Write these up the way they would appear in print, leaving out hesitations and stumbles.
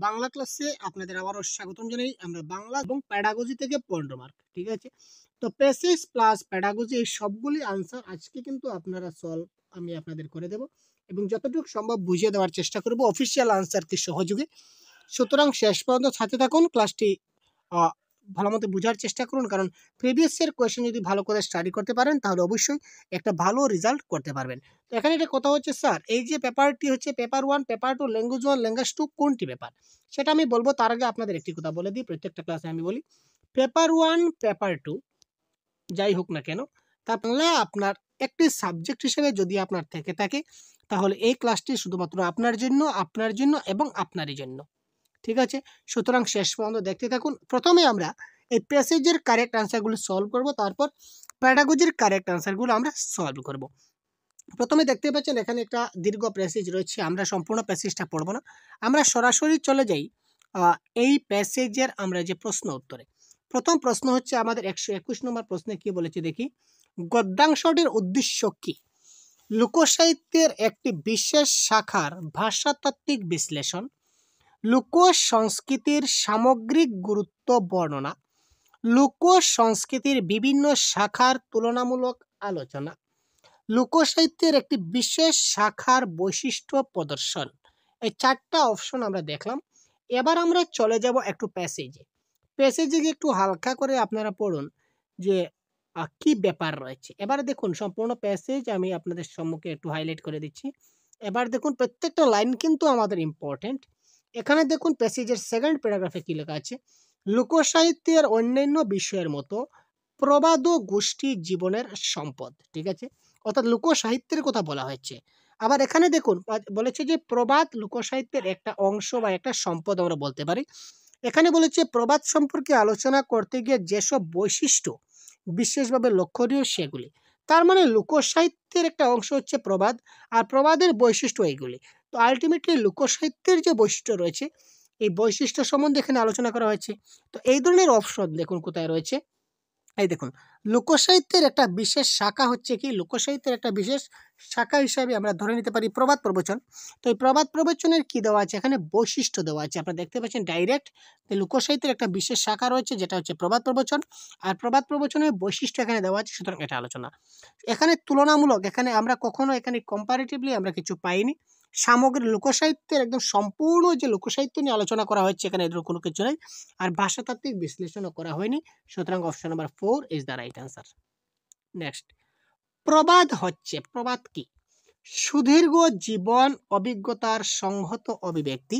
বাংলা ক্লাসে আপনাদের আবারও স্বাগতম জানাই। আমরা বাংলা এবং প্যাডাগজি থেকে 15 মার্ক, ঠিক আছে। তো প্যাসেজ প্লাস প্যাডাগজি এই সবগুলি আনসার আজকে কিন্তু আপনারা সলভ আমি আপনাদের করে দেব এবং যতটুকু সম্ভব বুঝিয়ে দেওয়ার চেষ্টা করব অফিসিয়াল আনসারকে সহযোগে। সুতরাং শেষ পর্যন্ত সাথে থাকুন, ক্লাসটি ভালো মতো বোঝার চেষ্টা করুন, কারণ প্রিভিয়াস এর কোয়েশ্চেন যদি ভালো করে স্টাডি করতে পারেন তাহলে অবশ্যই একটা ভালো রেজাল্ট করতে পারবেন। তো এখানে একটা কথা হচ্ছে স্যার, এই যে পেপারটি হচ্ছে পেপার 1, পেপার 2, ল্যাঙ্গুয়েজ 1, ল্যাঙ্গুয়েজ 2 কোনটি পেপার, সেটা আমি বলবো। তার আগে আপনাদের একটি কথা বলে দিই, প্রত্যেকটা ক্লাসে আমি বলি পেপার 1, পেপার 2 যাই হোক না কেন, তা বাংলা আপনার একটি সাবজেক্ট হিসেবে যদি আপনার থেকে থাকে তাহলে এই ক্লাসটি শুধুমাত্র আপনার জন্য এবং আপনারই জন্য, ঠিক আছে। সুতরাং শেষ পর্যন্ত দেখতে থাকুন। প্রথমে আমরা এই প্যাসেজের কারেক্ট আনসারগুলো সলভ করব, তারপর প্যাডাগজির কারেক্ট আনসারগুলো আমরা সলভ করব। প্রথমে দেখতে পাচ্ছেন এখানে একটা দীর্ঘ প্যাসেজ রয়েছে, আমরা সম্পূর্ণ প্যাসেজটা পড়ব না, আমরা সরাসরি চলে যাই এই প্যাসেজের আমরা যে প্রশ্ন উত্তরে। প্রথম প্রশ্ন হচ্ছে আমাদের 121 নম্বর প্রশ্নে কি বলেছে দেখি, গদ্যাংশটির উদ্দেশ্য কি? লোকসাহিত্যের একটি বিশেষ শাখার ভাষাতাত্ত্বিক বিশ্লেষণ, লোক সংস্কৃতির সামগ্রিক গুরুত্ব বর্ণনা, লোক সংস্কৃতির বিভিন্ন শাখার তুলনামূলক আলোচনা, লোকসাহিত্যের একটি বিশেষ শাখার বৈশিষ্ট্য প্রদর্শন। এই চারটা অপশন আমরা দেখলাম। এবার আমরা চলে যাব একটু প্যাসেজে একটু হালকা করে আপনারা পড়ুন যে কি ব্যাপার রয়েছে। এবার দেখুন সম্পূর্ণ প্যাসেজ আমি আপনাদের সম্মুখে একটু হাইলাইট করে দিচ্ছি। এবার দেখুন প্রত্যেকটা লাইন কিন্তু আমাদের ইম্পর্টেন্ট। এখানে দেখুন প্যাসেজের সেকেন্ড প্যারাগ্রাফে কি লেখা আছে, লোকসাহিত্যের অন্যান্য বিষয়ের মতো প্রবাদ ও গোষ্ঠী জীবনের সম্পদ, ঠিক আছে। অর্থাৎ লোকসাহিত্যের কথা বলা হয়েছে। আবার এখানে দেখুন বলেছে যে প্রবাদ লোকসাহিত্যের একটা অংশ বা একটা সম্পদ আমরা বলতে পারি। এখানে বলেছে প্রবাদ সম্পর্কে আলোচনা করতে গিয়ে যেসব বৈশিষ্ট্য বিশেষভাবে লক্ষণীয় সেগুলি। তার মানে লোকসাহিত্যের একটা অংশ হচ্ছে প্রবাদ, আর প্রবাদের বৈশিষ্ট্য এইগুলি। তো আলটিমেটলি লোকসাহিত্যের যে বৈশিষ্ট্য রয়েছে এই বৈশিষ্ট্য সম্বন্ধে এখানে আলোচনা করা হয়েছে। তো এই ধরনের অপশন দেখুন কোথায় রয়েছে, এই দেখুন লোকসাহিত্যের একটা বিশেষ শাখা হচ্ছে কি, লোকসাহিত্যের একটা বিশেষ শাখা হিসাবে আমরা ধরে নিতে পারি প্রবাদ প্রবচন। তো এই প্রবাদ প্রবচনের কি দেওয়া আছে, এখানে বৈশিষ্ট্য দেওয়া আছে, আপনারা দেখতে পাচ্ছেন ডাইরেক্ট। লোকসাহিত্যের একটা বিশেষ শাখা রয়েছে যেটা হচ্ছে প্রবাদ প্রবচন, আর প্রবাদ প্রবচনের বৈশিষ্ট্য এখানে দেওয়া আছে, সুতরাং এটা আলোচনা। এখানে তুলনামূলক, এখানে আমরা কখনো এখানে কম্পারেটিভলি আমরা কিছু পাইনি। সামগ্রিক লোকসাহিত্যের একদম সম্পূর্ণ যে লোকসাহিত্য নিয়ে আলোচনা করা হচ্ছে এখানে এদের কোনো কিছু নেই, আর ভাষাতাত্ত্বিক বিশ্লেষণও করা হয়নি। সুতরাং option number 4 is the right answer. Next, প্রবাদ হচ্ছে, প্রবাদ কি? সুদীর্ঘ জীবন অভিজ্ঞতার সংহত অভিব্যক্তি,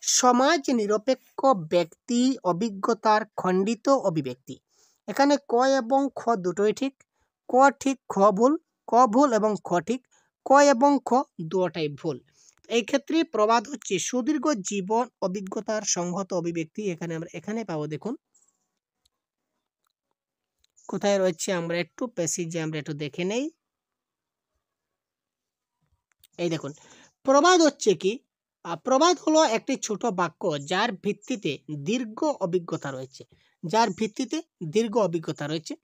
সমাজ নিরপেক্ষ ব্যক্তি অভিজ্ঞতার খণ্ডিত অভিব্যক্তি। এখানে ক এবং খ দুটোই ঠিক, ক ঠিক খ ভুল, ক ভুল এবং খ ঠিক, ক এবং খ দুটোই ভুল। এই ক্ষেত্রে প্রবাদ হচ্ছে সুদীর্ঘ জীবন অভিজ্ঞতার সংহত অভিব্যক্তি। এখানে আমরা এখানে পাবো, দেখুন কোথায় রয়েছে, আমরা একটু প্যাসেজে আমরা একটু দেখে নেই। এই দেখুন প্রবাদ হচ্ছে কি, প্রবাদ হলো একটি ছোট বাক্য যার ভিত্তিতে দীর্ঘ অভিজ্ঞতা রয়েছে, যার ভিত্তিতে দীর্ঘ অভিজ্ঞতা রয়েছে।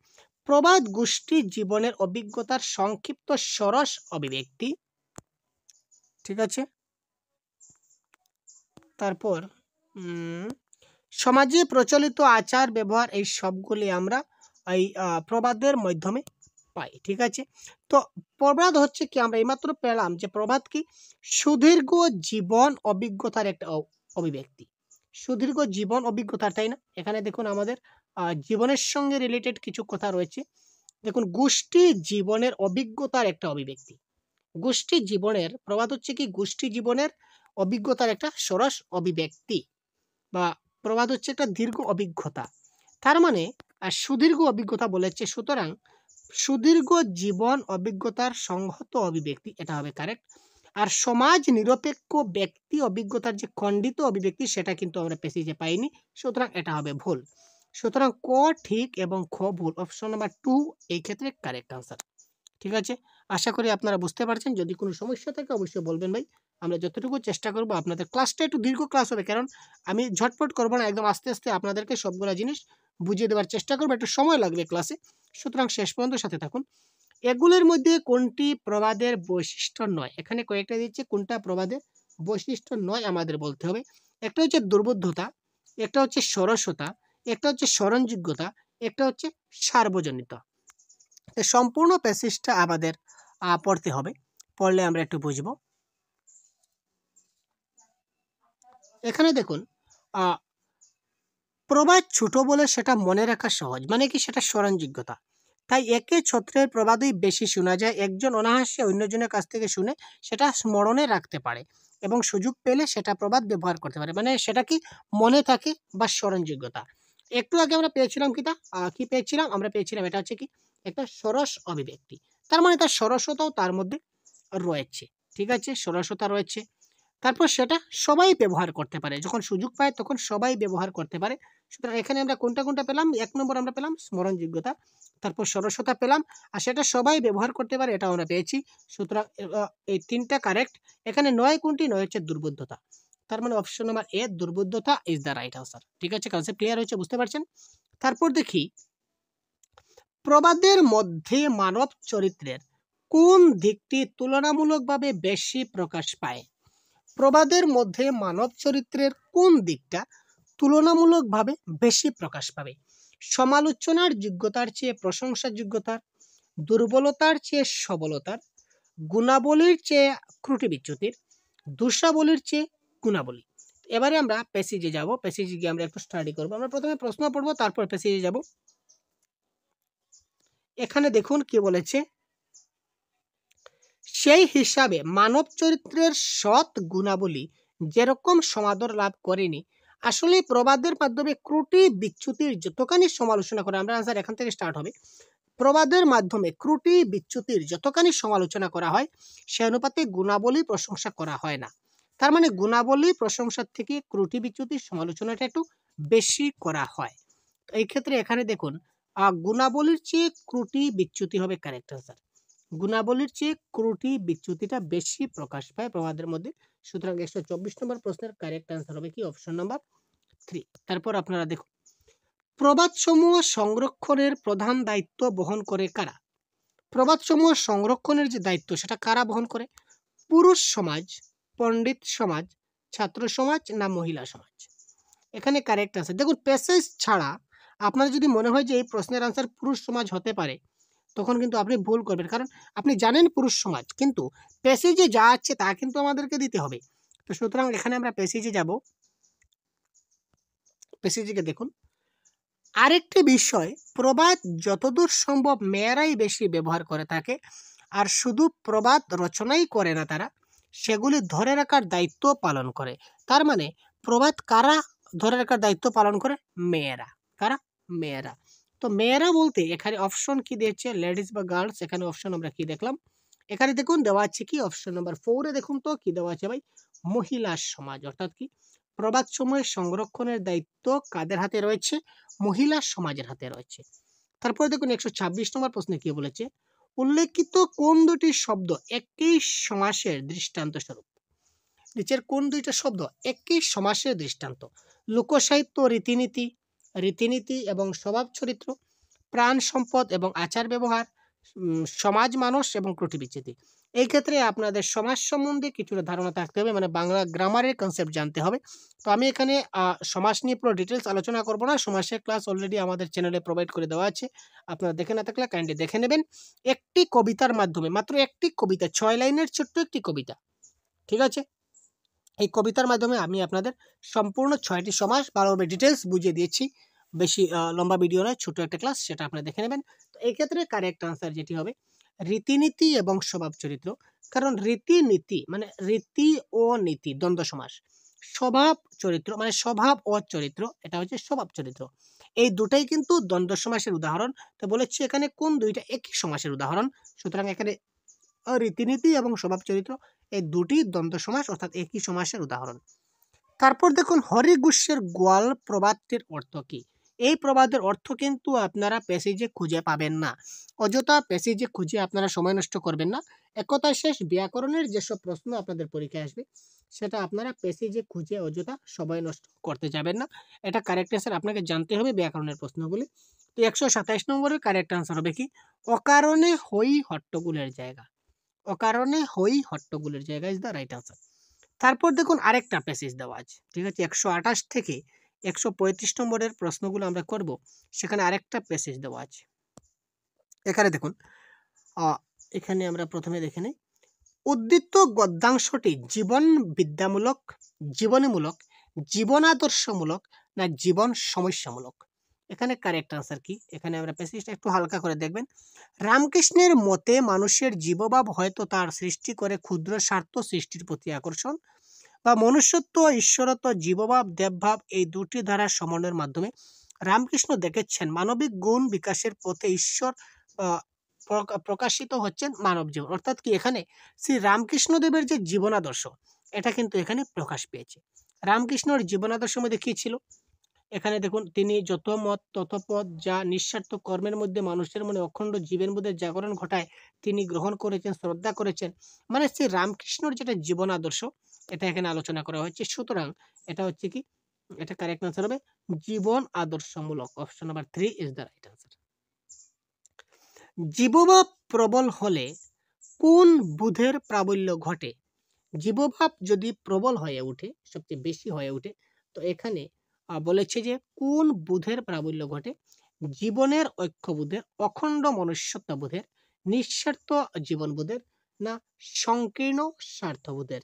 প্রবাদ গোষ্ঠী জীবনের অভিজ্ঞতার সংক্ষিপ্ত সরস অভিব্যক্তি, ঠিক আছে। তারপর সমাজে প্রচলিত আচার ব্যবহার এই সবগুলি আমরা এই প্রবাদের মাধ্যমে পাই, ঠিক আছে। তো প্রবাদ হচ্ছে কি, আমরা এইমাত্র পেলাম যে প্রবাদ কি, সুদীর্ঘ জীবন অভিজ্ঞতার একটা অভিব্যক্তি। সুদীর্ঘ জীবন অভিজ্ঞতা, তাই না? এখানে দেখুন আমাদের জীবনের সঙ্গে রিলেটেড কিছু কথা রয়েছে। দেখুন গোষ্ঠী জীবনের অভিজ্ঞতার একটা অভিব্যক্তি, গোষ্ঠী জীবনের, প্রবাদ হচ্ছে কি গোষ্ঠী জীবনের অভিজ্ঞতার একটা সরস অভিব্যক্তি, বা প্রবাদ হচ্ছে একটা দীর্ঘ অভিজ্ঞতা। তার মানে সুদীর্ঘ অভিজ্ঞতা বলেছে, সুতরাং সুদীর্ঘ জীবন অভিজ্ঞতার সংহত অভিব্যক্তি, এটা হবে কারেক্ট। আর সমাজ নিরপেক্ষ ব্যক্তি অভিজ্ঞতার যে খণ্ডিত অভিব্যক্তি সেটা কিন্তু আমরা প্যাসেজে পাইনি, সুতরাং এটা হবে ভুল। সুতরাং ক ঠিক এবং খ ভুল, অপশন নাম্বার 2 এই ক্ষেত্রে কারেক্ট আনসার, ঠিক আছে। আশা করি আপনারা বুঝতে পারছেন। যদি কোনো সমস্যা থাকে অবশ্যই বলবেন ভাই, আমরা যতটুকু চেষ্টা করব আপনাদের ক্লাসটা একটু দীর্ঘ ক্লাস হবে, কারণ আমি ঝটপট করবো না, একদম আস্তে আস্তে আপনাদেরকে সবগুলো জিনিস বুঝিয়ে দেওয়ার চেষ্টা করবো, একটু সময় লাগবে ক্লাসে। সুতরাং শেষ পর্যন্ত সাথে থাকুন। এগুলোর মধ্যে কোনটি প্রবাদের বৈশিষ্ট্য নয়, এখানে কয়েকটা দিচ্ছে, কোনটা প্রবাদের বৈশিষ্ট্য নয় আমাদের বলতে হবে। একটা হচ্ছে দুর্বোধ্যতা, একটা হচ্ছে সরসতা, একটা হচ্ছে স্মরণযোগ্যতা, একটা হচ্ছে সার্বজনীনতা। তো সম্পূর্ণ প্যাসেজটা আমাদের পড়তে হবে, পড়লে আমরা একটু বুঝবো। এখানে দেখুন, প্রবাদ ছোট বলে সেটা মনে রাখা সহজ, মানে কি সেটা স্মরণযোগ্যতা। তাই একে ছত্রের প্রবাদই বেশি শোনা যায়, একজন অনায়াসে অন্যজনের কাছ থেকে শুনে সেটা স্মরণে রাখতে পারে এবং সুযোগ পেলে সেটা প্রবাদ ব্যবহার করতে পারে, মানে সেটা কি মনে থাকে বা স্মরণযোগ্যতা। একটু আগে আমরা পেয়েছিলাম কি পেয়েছিলাম, আমরা পেয়েছিলাম এটা হচ্ছে কি একটা সরস অভিব্যক্তি, তার মানে তার সরসতাও তার মধ্যে রয়েছে। ঠিক আছে, সরসতা রয়েছে। তারপর সেটা সবাই ব্যবহার করতে পারে, যখন সুযোগ পায় তখন সবাই ব্যবহার করতে পারে। সুতরাং এখানে আমরা কোনটা কোনটা পেলাম, এক নম্বর আমরা পেলাম স্মরণযোগ্যতা, তারপর সরসতা পেলাম, আর সেটা সবাই ব্যবহার করতে পারে, এটা আমরা পেয়েছি। সুতরাং এই তিনটা কারেক্ট। এখানে নয় কোনটি, নয় হচ্ছে দুর্বোধ্যতা। তার মানে অপশন নাম্বার এ, দুর্বোধ্যতা ইজ দ্য রাইট আনসার। ঠিক আছে, কনসেপ্ট ক্লিয়ার হয়েছে, বুঝতে পারছেন। তারপর দেখি, প্রবাদের মধ্যে মানব চরিত্রের কোন দিকটি তুলনামূলকভাবে বেশি প্রকাশ পায়? প্রবাদের মধ্যে মানব চরিত্রের কোন দিকটা তুলনামূলকভাবে বেশি প্রকাশ পাবে? সমালোচনার যোগ্যতার চেয়ে প্রশংসার যোগ্যতার, দুর্বলতার চেয়ে সবলতার, গুণাবলীর চেয়ে ত্রুটি বিচ্যুতির, দোষাবলীর চেয়ে গুণাবলী। এবারে আমরা প্যাসেজে যাব, প্যাসেজে গিয়ে আমরা একটু স্টাডি করব। আমরা প্রথমে প্রশ্ন পড়বো, তারপর প্যাসেজে যাব। এখানে দেখুন কি বলেছে, সেই হিসাবে মানব চরিত্রের সৎ গুণাবলী যেরকম সমাদর লাভ করেনি, আসলে প্রবাদের মাধ্যমে ত্রুটি বিচ্যুতির যতখানি সমালোচনা করে, আমরা আনসার এখান থেকে স্টার্ট হবে, প্রবাদের মাধ্যমে ত্রুটি বিচ্যুতির যতখানি সমালোচনা করা হয় সে অনুপাতে গুণাবলী প্রশংসা করা হয় না। তার মানে গুণাবলী প্রশংসার থেকে ত্রুটি বিচ্যুতির সমালোচনাটা একটু বেশি করা হয়। এই ক্ষেত্রে এখানে দেখুন, গুণাবলীর চেয়ে ত্রুটি বিচ্যুতি হবে কারেক্ট আনসার। গুণাবলীর চেয়ে ত্রুটি বিচ্যুতিটা বেশি প্রকাশ পায় প্রবাদের মধ্যে। সুতরাং 124 নম্বর প্রশ্নের কারেক্ট আনসার হবে কি অপশন নাম্বার 3। তারপর আপনারা দেখুন, প্রবাদ সমূহ সংরক্ষণের প্রধান দায়িত্ব বহন করে কারা? প্রবাদ সমূহ সংরক্ষণের যে দায়িত্ব সেটা কারা বহন করে? পুরুষ সমাজ, পণ্ডিত সমাজ, ছাত্র সমাজ না মহিলা সমাজ? এখানে কারেক্ট আনসার দেখুন, প্যাসেজ ছাড়া আপনার যদি মনে হয় যে এই প্রশ্নের আনসার পুরুষ সমাজ হতে পারে, তখন কিন্তু আপনি ভুল করবেন, কারণ আপনি জানেন পুরুষ সমাজ, কিন্তু প্যাসেজে যা আছে তা কিন্তু আমাদেরকে দিতে হবে। তো সুতরাং এখানে আমরা প্যাসেজে যাব। প্যাসেজে দেখুন, আরেকটি বিষয়, প্রবাদ যতদূর সম্ভব মেয়েরাই বেশি ব্যবহার করে থাকে, আর শুধু প্রবাদ রচনাই করে না, তারা সেগুলি ধরে রাখার দায়িত্ব পালন করে। তার মানে প্রবাদ কারা ধরে রাখার দায়িত্ব পালন করে? মেয়েরা। কারা? মেয়েরা। তো মেয়েরা বলতে এখানে অপশন কি দিয়েছে, লেডিস বা গার্লস? এখানে অপশন আমরা কি দেখলাম, এখানে দেখুন দেওয়া আছে কি অপশন নাম্বার 4-এ দেখুন তো কি দেওয়া আছে ভাই, মহিলা সমাজ। অর্থাৎ কি প্রবাদ সময়ের সংরক্ষণের দায়িত্ব কাদের হাতে রয়েছে? মহিলা সমাজের হাতে রয়েছে। তারপরে দেখুন 126 নম্বর প্রশ্নে কি বলেছে, উল্লেখিত কোন দুটি শব্দ একই সমাসের দৃষ্টান্ত স্বরূপ? নিচের কোন দুইটা শব্দ একই সমাসের দৃষ্টান্ত? লোকসাহিত্য রীতিনীতি, রীতিনীতি এবং স্বভাব চরিত্র, প্রাণ সম্পদ এবং আচার ব্যবহার, সমাজ মানুষ এবং ত্রুটি বিচ্যুতি। এই ক্ষেত্রে আপনাদের সমাজ সম্বন্ধে কিছুটা ধারণা থাকতে হবে, মানে বাংলা গ্রামারের কনসেপ্ট জানতে হবে। তো আমি এখানে সমাজ নিয়ে পুরো ডিটেলস আলোচনা করব না, সমাসের ক্লাস অলরেডি আমাদের চ্যানেলে প্রোভাইড করে দেওয়া আছে, আপনারা দেখে না থাকলে কাইন্ডলি দেখে নেবেন। একটি কবিতার মাধ্যমে, মাত্র একটি কবিতা, 6 লাইনের ছোট্ট একটি কবিতা, ঠিক আছে, এই কবিতার মাধ্যমে আমি আপনাদের সম্পূর্ণ 6টি সমাস ভালোভাবে ডিটেলস বুঝিয়ে দিয়েছি। বেশি লম্বা ভিডিও নয়, ছোট একটা ক্লাস, সেটা আপনারা দেখে নেবেন। তো এই ক্ষেত্রে কারেক্ট আনসার যেটি হবে রীতিনীতি এবং স্বভাব চরিত্র। কারণ রীতিনীতি মানে রীতি ও নীতি দ্বন্দ্ব সমাস, স্বভাব চরিত্র মানে স্বভাব ও চরিত্র, এটা হচ্ছে স্বভাব চরিত্র। এই দুটাই কিন্তু দ্বন্দ্ব সমাসের উদাহরণ। তো বলেছি এখানে কোন দুইটা একই সমাসের উদাহরণ, সুতরাং এখানে রীতিনীতি এবং স্বভাব চরিত্র এই দুটি দ্বন্দ্ব সমাস অর্থাৎ একই সমাসের উদাহরণ। তারপর দেখুন, হরিগুষ্যের গোয়াল প্রবাদটির অর্থ কি? এই প্রবাদের অর্থ কিন্তু আপনারা প্যাসেজে খুঁজে পাবেন না, অযথা প্যাসেজে খুঁজে আপনারা সময় নষ্ট করবেন না। একথা শেষ, ব্যাকরণের যেসব প্রশ্ন আপনাদের পরীক্ষায় আসবে সেটা আপনারা প্যাসেজে খুঁজে অযথা সময় নষ্ট করতে যাবেন না। এটা কারেক্ট অ্যান্সার আপনাকে জানতে হবে ব্যাকরণের প্রশ্নগুলি। তো 127 নম্বরের কারেক্ট আনসার হবে কি অকারণে হই হট্টগোলের জায়গা। অকারণে হই হট্টগোলের জায়গা ইজ দ্য রাইট আনসার। তারপর দেখুন আরেকটা প্যাসেজ দেওয়া আছে, ঠিক আছে, 128 থেকে 135 নম্বরের প্রশ্নগুলো আমরা করব, সেখানে আরেকটা প্যাসেজ দেওয়া আছে। এখানে দেখুন, এখানে আমরা প্রথমে দেখে নিই, উদ্ধৃত গদ্যাংশটি জীবন বিদ্যামূলক, জীবনীমূলক, জীবনাদর্শমূলক না জীবন সমস্যামূলক? এখানে কারেক্ট আনসার কি? এখানে আমরা প্যাসেজটা একটু হালকা করে দেখবেন। রামকৃষ্ণের মতে মানুষের জীবভাব হয়তো তার সৃষ্টি করে ক্ষুদ্র স্বার্থ সৃষ্টির প্রতি আকর্ষণ, বা মনুষ্যত্ব, ঈশ্বরত্ব, জীবভাব, দেবভাব এই দুটি ধারার সমন্বয়ের মাধ্যমে রামকৃষ্ণ দেখেছেন মানবিক গুণ বিকাশের পথে ঈশ্বর প্রকাশিত হচ্ছেন মানব জীবন। অর্থাৎ কি, এখানে শ্রী রামকৃষ্ণদেবের যে জীবনাদর্শ, এটা কিন্তু এখানে প্রকাশ পেয়েছে। রামকৃষ্ণর জীবনাদর্শের মধ্যে কি ছিল? এখানে দেখুন, তিনি যত মত তত পথ, যা নিঃস্বার্থ কর্মের মধ্যে মানুষের মনে অখণ্ড জীবের মধ্যে জাগরণ ঘটায়, তিনি গ্রহণ করেছেন, শ্রদ্ধা করেছেন। মানে শ্রী রামকৃষ্ণর যেটা জীবন আদর্শ, এটা এখানে আলোচনা করা হয়েছে। সুতরাং এটা হচ্ছে কি, এটা কারেক্ট আনসার হবে জীবন আদর্শমূলক। Option number 3 is the right answer. জীবভাব প্রবল হলে কোন বুধের প্রাবল্য ঘটে? জীবভাব যদি প্রবল হয়ে ওঠে, সবচেয়ে বেশি হয়ে ওঠে, তো এখানে বলেছে যে কোন বুধের প্রাবল্য ঘটে? জীবনের ঐক্যবোধের, অখণ্ড মনুষ্যত্ববোধের, নিঃস্বার্থ জীবনবোধের না সংকীর্ণ স্বার্থবোধের?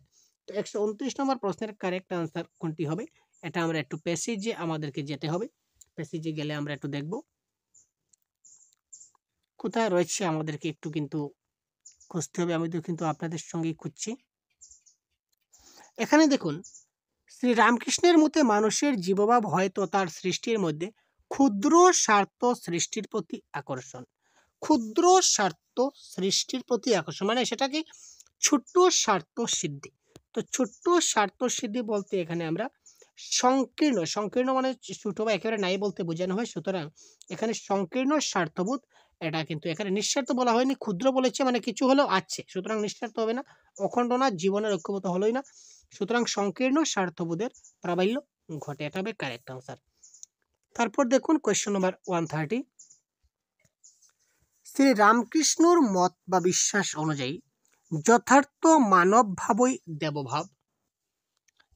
তো 129 নম্বর প্রশ্নের কারেক্ট আনসার কোনটি হবে? এটা আমরা একটু প্যাসেজে আমাদেরকে যেতে হবে। প্যাসেজে গেলে আমরা একটু দেখব কোথায় রয়েছে, আমাদেরকে একটু কিন্তু খুঁজতে হবে। আমি তো কিন্তু আপনাদের সঙ্গেই খুঁজছি। এখানে দেখুন, শ্রী রামকৃষ্ণের মতে মানুষের জীবভাব হয়তো তার সৃষ্টির মধ্যে ক্ষুদ্র স্বার্থ সৃষ্টির প্রতি আকর্ষণ। ক্ষুদ্র স্বার্থ সৃষ্টির প্রতি আকর্ষণ মানে সেটাকে ছোট্ট স্বার্থ সিদ্ধি। তো ছোট্ট স্বার্থ সিদ্ধি বলতে এখানে আমরা সংকীর্ণ, সংকীর্ণ মানে ছোট বা একেবারে নাই বলতে বোঝানো হয়। সুতরাং এখানে সংকীর্ণ স্বার্থবোধ, এটা কিন্তু এখানে নিঃস্বার্থ বলা হয়নি, ক্ষুদ্র বলেছে, মানে কিছু হলেও আছে, সুতরাং নিঃস্বার্থ হবে না। অখণ্ড না, জীবনের ঐক্যবদ্ধ হলোই না, সুতরাং সংকীর্ণ স্বার্থবোধের প্রাবল্য ঘটে। এটা হবে কারেক্ট আনসার। তারপর দেখুন কোয়েশ্চন নাম্বার 130, শ্রী রামকৃষ্ণর মত বা বিশ্বাস অনুযায়ী যথার্থ মানব ভাবই দেবভাব,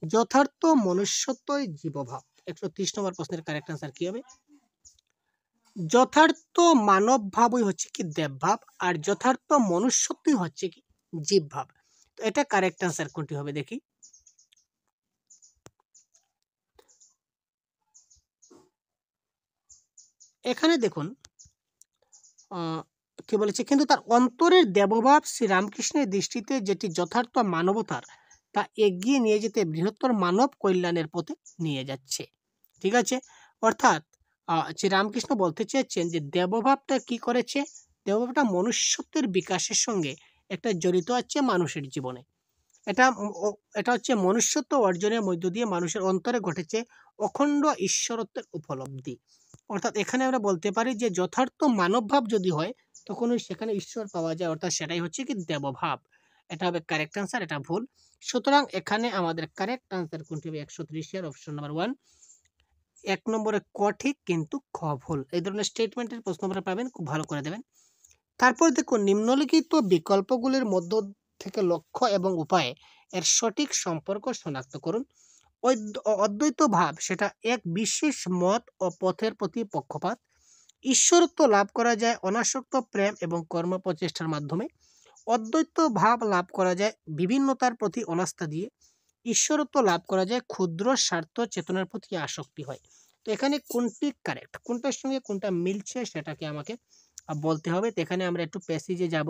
যথার্থ মনুষ্যত্বই জীবভাব। 130 নম্বর প্রশ্নের কারেক্ট আনসার কি হবে? যথার্থ মানব ভাবই হচ্ছে কি দেবভাব, আর যথার্থ মনুষ্যত্বই হচ্ছে কি জীবভাব। তো এটা কারেক্ট আনসার কোনটি হবে দেখি। এখানে দেখুন কি বলেছে, কিন্তু তার অন্তরের দেবভাব শ্রী রামকৃষ্ণের দৃষ্টিতে যেটি যথার্থ মানবতার, তা এগিয়ে নিয়ে যেতে বৃহত্তর মানব কল্যাণের পথে নিয়ে যাচ্ছে। ঠিক আছে, অর্থাৎ শ্রী রামকৃষ্ণ বলতে চেয়েছেন যে দেবভাবটা কি করেছে, দেবভাবটা মনুষ্যত্বের বিকাশের সঙ্গে একটা জড়িত আছে মানুষের জীবনে। এটা এটা হচ্ছে মনুষ্যত্ব অর্জনের মধ্য দিয়ে মানুষের অন্তরে ঘটেছে অখণ্ড ঈশ্বরত্বের উপলব্ধি। অর্থাৎ এখানে আমরা বলতে পারি যে যথার্থ মানবভাব যদি হয়, তখনই সেখানে ঈশ্বর পাওয়া যায়, অর্থাৎ সেটাই হচ্ছে কি দেবভাব। এটা হবে কারেক্ট আনসার, এটা ভুল। সুতরাং এখানে আমাদের কারেক্ট আনসার কোনটি হবে? 130 এর অপশন নাম্বার 1। 1 নম্বরে ক ঠিক কিন্তু খ ভুল। এই ধরনের স্টেটমেন্টের প্রশ্ন আপনারা পাবেন, খুব ভালো করে দেবেন। তারপর দেখুন, নিম্নলিখিত বিকল্পগুলির মধ্য থেকে লক্ষ্য এবং উপায়ে এর সঠিক সম্পর্ক শনাক্ত করুন। অদ্বৈত ভাব সেটা এক বিশেষ মত ও পথের প্রতি পক্ষপাত। ঈশ্বরত্ব লাভ করা যায় অনাসক্ত প্রেম এবং কর্ম প্রচেষ্টার মাধ্যমে। অদ্বৈত ভাব লাভ করা যায় বিভিন্নতার প্রতি অনাস্থা দিয়ে। ঈশ্বরত্ব লাভ করা যায় ক্ষুদ্র স্বার্থ চেতনার প্রতি আসক্তি হয়। তো এখানে কোনটি কারেক্ট, কোনটার সঙ্গে কোনটা মিলছে সেটাকে আমাকে বলতে হবে। তো এখানে আমরা একটু প্যাসেজে যাব।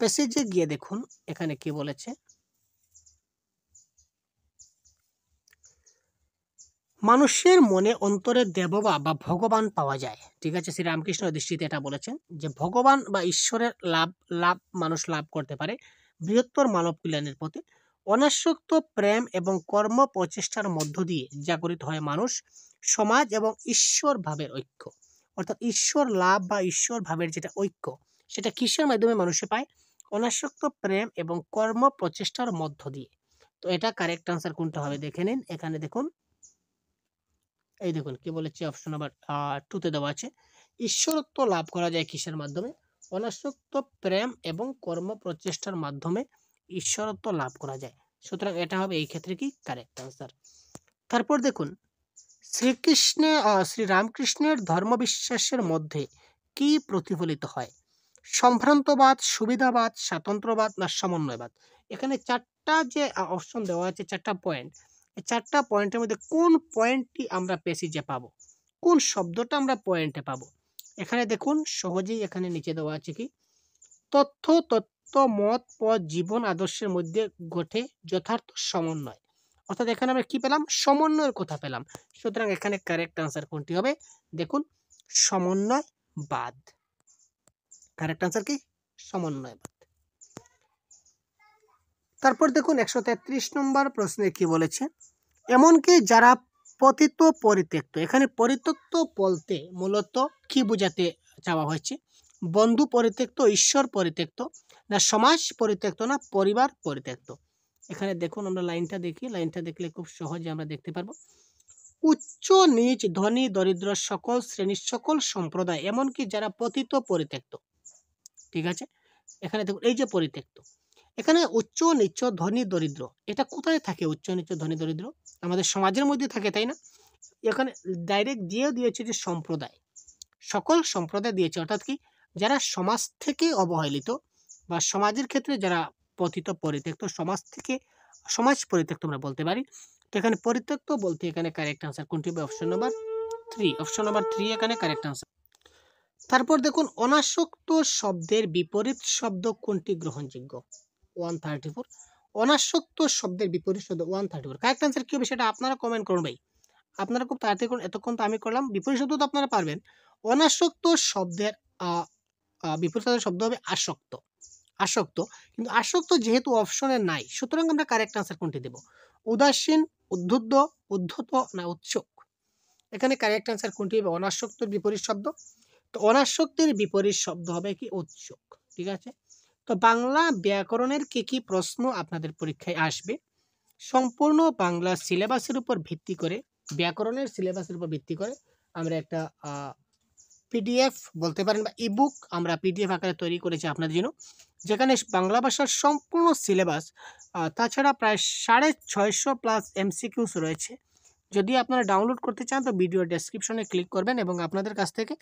প্যাসেজে গিয়ে দেখুন এখানে কি বলেছে, মানুষের মনে অন্তরে দেবভাব বা ভগবান পাওয়া যায়। ঠিক আছে, শ্রী রামকৃষ্ণ দৃষ্টিতে এটা বলেছেন যে ভগবান বা ঈশ্বরের লাভ মানুষ লাভ করতে পারে বৃহত্তর মানব কল্যাণের পথে। অনাসক্ত প্রেম এবং কর্ম প্রচেষ্টার মধ্য দিয়ে জাগরিত হয় মানুষ, সমাজ এবং ঈশ্বর ভাবের ঐক্য। অর্থাৎ ঈশ্বর লাভ বা ঈশ্বর ভাবের যেটা ঐক্য, সেটা কিসের মাধ্যমে মানুষে পায়? অনাসক্ত প্রেম এবং কর্ম প্রচেষ্টার মধ্য দিয়ে। তো এটা কারেক্ট আনসার কোনটা হবে দেখে নিন। এখানে দেখুন, এই দেখুন কি বলেছে, অপশন নাম্বার 2 তে দেওয়া আছে, ঈশ্বরত্ব লাভ করা যায় কিসের মাধ্যমে? অনাসক্ত প্রেম এবং কর্ম প্রচেষ্টার মাধ্যমে ঈশ্বরত্ব লাভ করা যায়। সুতরাং এটা হবে এই ক্ষেত্রে কি কারেক্ট আনসার। তারপর দেখুন শ্রীরামকৃষ্ণের ধর্মবিশ্বাসের মধ্যে কি প্রতিফলিত হয়? সম্ভ্রান্তবাদ, সুবিধাবাদ, স্বাতন্ত্র্যবাদ না সমন্বয়বাদ? এখানে চারটা যে অপশন দেওয়া আছে, চারটা পয়েন্ট, এই চারটা পয়েন্টের মধ্যে কোন পয়েন্টটি আমরা প্যাসেজে পাবো, কোন শব্দটা আমরা পয়েন্টে পাবো? এখানে দেখুন সহজেই এখানে নিচে দেওয়া আছে কি তত্ত্ব মত পথ জীবন আদর্শের মধ্যে ঘটে যথার্থ সমন্বয়। অর্থাৎ এখানে আমরা কি পেলাম? সমন্বয়ের কথা পেলাম। সুতরাং এখানে কারেক্ট আনসার কোনটি হবে? দেখুন সমন্বয়বাদ। কারেক্ট আনসার কি? সমন্বয়বাদ। তারপর দেখুন 133 নম্বর প্রশ্নে কি বলেছে, এমনকি যারা পতিত পরিত্যক্ত। এখানে পরিত্যক্ত বলতে মূলত কি বোঝাতে চাওয়া হয়েছে? বন্ধু পরিত্যক্ত, ঈশ্বর পরিত্যক্ত, না সমাজ পরিত্যক্ত, না পরিবার পরিত্যক্ত? এখানে দেখুন আমরা লাইনটা দেখি, লাইনটা দেখলে খুব সহজে আমরা দেখতে পারবো। উচ্চ নিচ ধনী দরিদ্র সকল শ্রেণীর সকল সম্প্রদায় এমনকি যারা পতিত পরিত্যক্ত। ঠিক আছে, এখানে দেখুন এই যে পরিত্যক্ত, এখানে উচ্চ নিচ ধনী দরিদ্র, এটা কোথায় থাকে? উচ্চ নিচ ধনী দরিদ্র আমাদের সমাজের মধ্যে থাকে, তাই না? এখানে ডাইরেক্ট দিয়েছে যে সম্প্রদায়, সকল সম্প্রদায় দিয়েছে, অর্থাৎ কি যারা সমাজ থেকে অবহেলিত বা সমাজের ক্ষেত্রে যারা পতিত পরিত্যক্ত, সমাজ পরিত্যক্ত আমরা বলতে পারি। তো এখানে পরিত্যক্ত বলতে এখানে কারেক্ট আনসার কোনটি হবে? Option number 3। অপশন নাম্বার 3 এখানে কারেক্ট আনসার। তারপর দেখুন অনাসক্ত শব্দের বিপরীত শব্দ কোনটি গ্রহণযোগ্য? 134। অনাসক্ত শব্দের বিপরীত শব্দ 134। কারেক্ট আনসার কি হবে সেটা আপনারা কমেন্ট করুন ভাই। আপনারা খুব তাড়াতাড়ি করুন, এতক্ষণ তো আমি করলাম। বিপরীত শব্দ তো আপনারা পারবেন। অনাসক্ত শব্দের বিপরীত শব্দ হবে আসক্ত। আসক্ত, কিন্তু আসক্ত যেহেতু অপশনে নাই, সুতরাং আমরা কারেক্ট আনসার কোনটি দেব? উদাসীন, উদ্ধত, উদ্ধত না উৎসুক? এখানে কারেক্ট আনসার কোনটি হবে? অনাসক্তর বিপরীত শব্দ। তো অনাসক্তের বিপরীত শব্দ হবে কি? উৎসুক। ঠিক আছে, তো বাংলা ব্যাকরণের কি প্রশ্ন আপনাদের পরীক্ষায় আসবে? সম্পূর্ণ বাংলা সিলেবাসের উপর ভিত্তি করে, ব্যাকরণের সিলেবাসের উপর ভিত্তি করে আমরা একটা পিডিএফ বলতে পারেন বা ইবুক আমরা পিডিএফ আকারে তৈরি করেছি আপনাদের জন্য, যেখানে বাংলা ভাষার সম্পূর্ণ সিলেবাস, তাছাড়া প্রায় 650 প্লাস এমসিকিউস রয়েছে। যদি আপনারা ডাউনলোড করতে চান তো ভিডিও ডেসক্রিপশনে ক্লিক করবেন এবং আপনাদের কাছ থেকে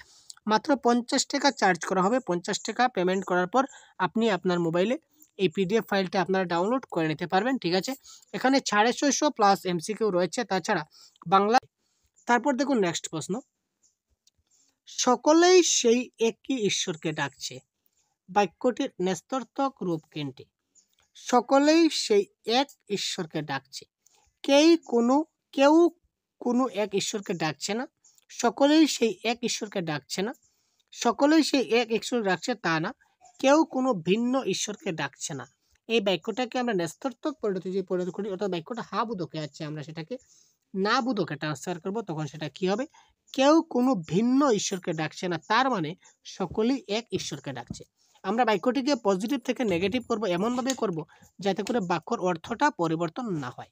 মাত্র 50 টাকা চার্জ করা হবে। 50 টাকা পেমেন্ট করার পর আপনি আপনার মোবাইলে এই পিডিএফ ফাইলটা আপনারা ডাউনলোড করে নিতে পারবেন। ঠিক আছে, এখানে 650 প্লাস এমসিকিউ রয়েছে, তাছাড়া বাংলা। তারপর দেখুন নেক্সট প্রশ্ন, সকলেই সেই একই ঈশ্বরকে ডাকছে, বাক্যটির নেস্তর্থক রূপ কোনটি? সকলেই সেই এক ঈশ্বরকে ডাকছে, কেউ কোনো এক ঈশ্বরকে ডাকছে না, সকলেই সেই এক ঈশ্বরকে ডাকছে না, সকলেই সেই এক ঈশ্বর ডাকছে তা না, কেউ কোনো ভিন্ন ঈশ্বরকে ডাকছে না। এই বাক্যটাকে আমরা নেস্তর্থক পরিণত করি, অর্থাৎ বাক্যটা হা বোধকে আছে, আমরা সেটাকে না বোধকে ট্রান্সফার করব, তখন সেটা কি হবে? কেউ কোনো ভিন্ন ঈশ্বরকে ডাকছে না, তার মানে সকলেই এক ঈশ্বরকে ডাকছে। আমরা বাক্যটিকে পজিটিভ থেকে নেগেটিভ করব, এমনভাবে করব যাতে করে বাক্যর অর্থটা পরিবর্তন না হয়।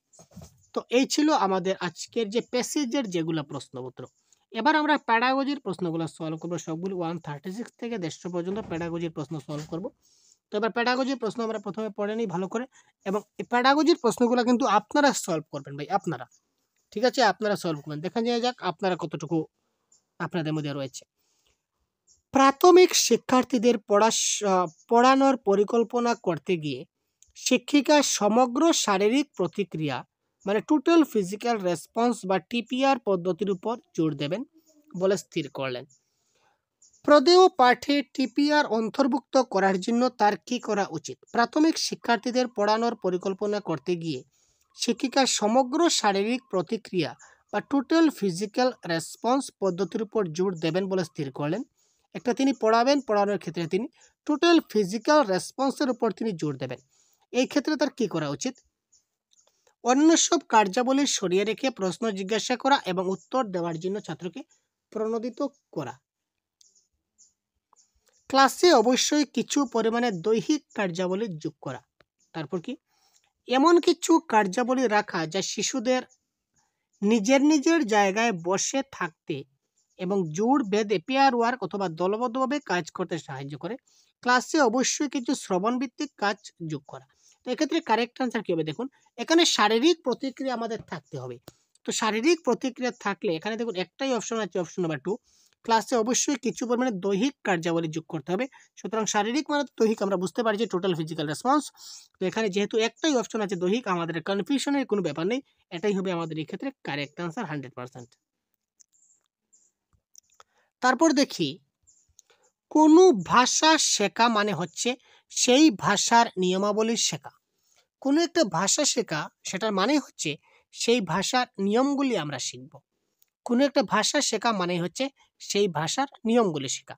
তো এই ছিল আমাদের আজকের যে প্যাসেজের যেগুলো প্রশ্নপত্র। এবার আমরা প্যাডাগজির প্রশ্নগুলো সলভ করবো, সবগুলো 136 থেকে 150 পর্যন্ত প্যাডাগজির প্রশ্ন সলভ করব। তো এবার প্যাডাগজির প্রশ্ন আমরা প্রথমে পড়ে নিই ভালো করে, এবং এই প্যাডাগজির প্রশ্নগুলো কিন্তু আপনারা সলভ করবেন ভাই, আপনারা। ঠিক আছে, আপনারা সলভ করবেন, দেখা যায় যাক আপনারা কতটুকু আপনাদের মধ্যে রয়েছে। প্রাথমিক শিক্ষার্থীদের পড়ানোর পরিকল্পনা করতে গিয়ে শিক্ষিকা সমগ্র শারীরিক প্রতিক্রিয়া মানে টোটাল ফিজিক্যাল রেসপন্স বা টিপিআর পদ্ধতির উপর জোর দেবেন বলে স্থির করলেন। প্রদেয় পাঠে টিপিআর অন্তর্ভুক্ত করার জন্য তার কি করা উচিত? প্রাথমিক শিক্ষার্থীদের পড়ানোর পরিকল্পনা করতে গিয়ে শিক্ষিকা সমগ্র শারীরিক প্রতিক্রিয়া বা টোটাল ফিজিক্যাল রেসপন্স পদ্ধতির উপর জোর দেবেন বলে স্থির করলেন। একটা তিনি পড়ানোর ক্ষেত্রে তিনি টোটাল ফিজিক্যাল রেসপন্সের উপর তিনি জোর দেবেন। এই ক্ষেত্রে তার কি করা উচিত? অন্য সব কার্যাবলী সরিয়ে রেখে প্রশ্ন জিজ্ঞাসা করা এবং উত্তর দেওয়ার জন্য ছাত্রকে প্রণোদিত করা। ক্লাসে অবশ্যই কিছু পরিমাণে দৈহিক কার্যাবলী যোগ করা। তারপর কি? এমন কিছু কার্যাবলী রাখা যা শিশুদের নিজের জায়গায় বসে থাকতে এবং জোড় বেঁধে পেয়ার ওয়ার্ক অথবা দলবদ্ধভাবে কাজ করতে সাহায্য করে। ক্লাসে অবশ্যই কিছু শ্রবণভিত্তিক কাজ যোগ করা। তো এক্ষেত্রে কারেক্ট আনসার কি হবে দেখুন, এখানে শারীরিক প্রতিক্রিয়া আমাদের থাকতে হবে। তো শারীরিক প্রতিক্রিয়া থাকলে এখানে দেখুন একটাই অপশন আছে, অপশন নাম্বার 2, ক্লাসে অবশ্যই কিছু পরিমাণে দৈহিক কার্যাবলী যোগ করতে হবে। সুতরাং শারীরিক মানে দৈহিক আমরা বুঝতে পারি যে টোটাল ফিজিক্যাল রেসপন্স। তো এখানে যেহেতু একটাই অপশন আছে দৈহিক, আমাদের কনফিউশনের কোনো ব্যাপার নেই, এটাই হবে আমাদের এই ক্ষেত্রে কারেক্ট আনসার 100%। তারপর দেখি, কোনো ভাষা শেখা মানে হচ্ছে সেই ভাষার নিয়মাবলী শেখা। কোনো একটা ভাষা শেখা সেটার মানে হচ্ছে সেই ভাষার নিয়মগুলি আমরা শিখব। কোনো একটা ভাষা শেখা মানে হচ্ছে সেই ভাষার নিয়মগুলি শেখা।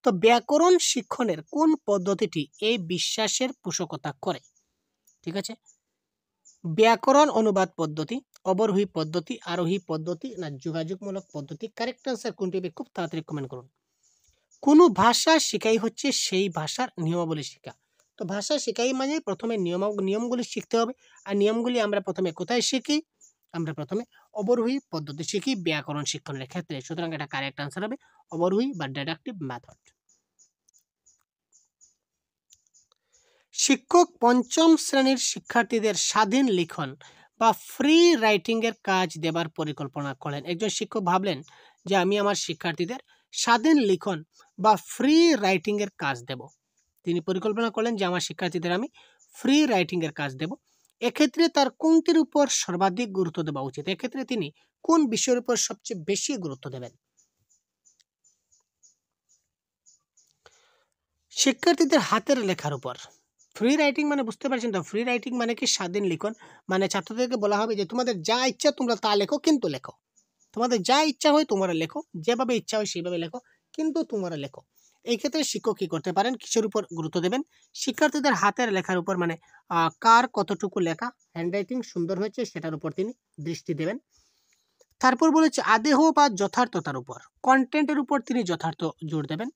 তো ব্যাকরণ শিক্ষণের কোন পদ্ধতিটি এই বিশ্বাসের পোষকতা করে? ঠিক আছে, ব্যাকরণ অনুবাদ পদ্ধতি, অবরোহী পদ্ধতি, আরোহী পদ্ধতি না যোগাযোগমূলক পদ্ধতি? কারেক্ট আনসার কোনটি হবে খুব তাড়াতাড়ি কমেন্ট করুন। কোনো ভাষা শেখাই হচ্ছে সেই ভাষার নিয়মাবলী শেখা। তো ভাষা শেখাই মানে প্রথমে নিয়মগুলি শিখতে হবে। আর নিয়মগুলি আমরা প্রথমে কোথায় শিখি? আমরা প্রথমে অবরোহী পদ্ধতি শিখি ব্যাকরণ শিক্ষণের ক্ষেত্রে। সুতরাং এটা কারেক্ট আনসার হবে অবরোহী বা ডিডাকটিভ মেথড। শিক্ষক পঞ্চম শ্রেণীর শিক্ষার্থীদের স্বাধীন লিখন বা ফ্রি রাইটিং এর কাজ দেবার পরিকল্পনা করেন। একজন শিক্ষক ভাবলেন যে আমি আমার শিক্ষার্থীদের স্বাধীন লিখন বা ফ্রি রাইটিং এর কাজ দেব। তিনি পরিকল্পনা করলেন যে আমার শিক্ষার্থীদের আমি ফ্রি রাইটিং এর কাজ দেব। এক্ষেত্রে তার কোনটির উপর সর্বাধিক গুরুত্ব দেওয়া উচিত? এক্ষেত্রে তিনি কোন বিষয়ের উপর সবচেয়ে বেশি গুরুত্ব দেবেন? শিক্ষার্থীদের হাতের লেখার উপর। ফ্রি রাইটিং মানে বুঝতে পারছেন তো, ফ্রি রাইটিং মানে কি স্বাধীন লিখন, মানে ছাত্রদেরকে বলা হবে যে তোমাদের যা ইচ্ছা তোমরা তা লেখো, কিন্তু লেখো, তোমাদের যা ইচ্ছা হয় তোমরা লেখো, যেভাবে ইচ্ছা হয় সেইভাবে লেখো, কিন্তু তোমরা লেখো। এই ক্ষেত্রে শিক্ষক কি করতে পারেন, কিসের উপর গুরুত্ব দেবেন? শিক্ষার্থীদের হাতের লেখার উপর, মানে কার কতটুকু লেখা হ্যান্ডরাইটিং সুন্দর হয়েছে সেটার উপর তিনি দৃষ্টি দেবেন। তারপর বলেছে আদেহ বা যথার্থতার উপর, কন্টেন্টের উপর তিনি যথার্থ জোর দেবেন।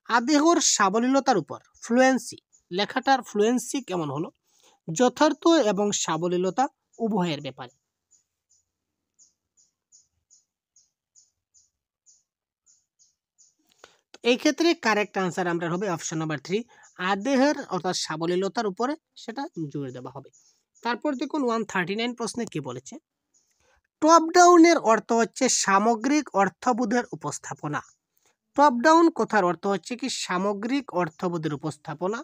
আদেহর সাবলীলতার উপর, ফ্লুয়েন্সি, লেখাটার ফ্লুয়েন্সি কেমন হলো, যথার্থ এবং সাবলীলতা উভয়ের ব্যাপারে। এই ক্ষেত্রে কারেক্ট আনসার আমরা হবে অপশন নাম্বার 3, আদেহের অর্থাৎ সাবলীলতার উপরে সেটা জোর দেওয়া হবে। তারপর দেখুন 139 প্রশ্নে কি বলেছে, টপ ডাউনের অর্থ হচ্ছে সামগ্রিক অর্থবোধের উপস্থাপনা। টপ ডাউন কথার অর্থ হচ্ছে কি সামগ্রিক অর্থবোধের উপস্থাপনা।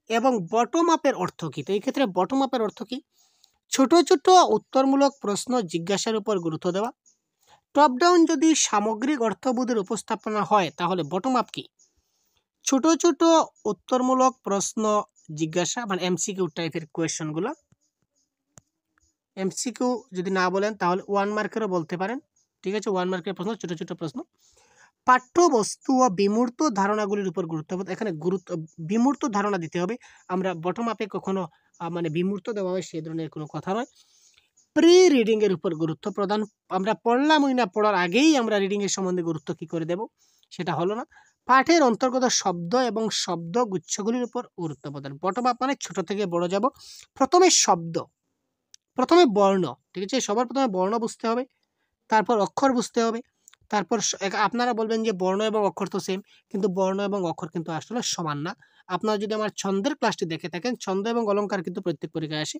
এবং বটম আপের অর্থ কি? তো এই ক্ষেত্রে বটম আপের অর্থ কি? ছোট ছোট উত্তরমূলক প্রশ্ন জিজ্ঞাসার উপর গুরুত্ব দেওয়া। টপ ডাউন যদি সামগ্রিক অর্থবোধের উপস্থাপনা হয় তাহলে বটম আপ কি? ছোট ছোট উত্তরমূলক প্রশ্ন জিজ্ঞাসা, মানে এমসিকিউ টাইপের কোয়েশ্চনগুলো। এমসিকিউ যদি না বলেন তাহলে 1 মার্কেরও বলতে পারেন। ঠিক আছে, 1 মার্কের প্রশ্ন, ছোট ছোট প্রশ্ন। পাঠ্যবস্তু ও বিমূর্ত ধারণাগুলির উপর গুরুত্ব, এখানে বিমূর্ত ধারণা দিতে হবে। আমরা বটম আপে কখনো মানে বিমূর্ত দেওয়া হয় সেই ধরনের কোনো কথা নয়। প্রি রিডিং এর উপর গুরুত্ব প্রদান, আমরা পড়লামই না, পড়ার আগেই আমরা রিডিং এর সম্বন্ধে গুরুত্ব কি করে দেব, সেটা হলো না। পাঠের অন্তর্গত শব্দ এবং শব্দ গুচ্ছগুলির উপর গুরুত্ব প্রদান। বটম আপ মানে ছোট থেকে বড় যাব। প্রথমে শব্দ, প্রথমে বর্ণ, ঠিক আছে, সবার প্রথমে বর্ণ বুঝতে হবে, তারপর অক্ষর বুঝতে হবে। তারপর আপনারা বলবেন যে বর্ণ এবং অক্ষর তো সেম, কিন্তু বর্ণ এবং অক্ষর কিন্তু আসলে সমান না। আপনারা যদি আমার ছন্দের ক্লাসটি দেখে থাকেন, ছন্দ এবং অলঙ্কার কিন্তু প্রত্যেক পরীক্ষায় আসে।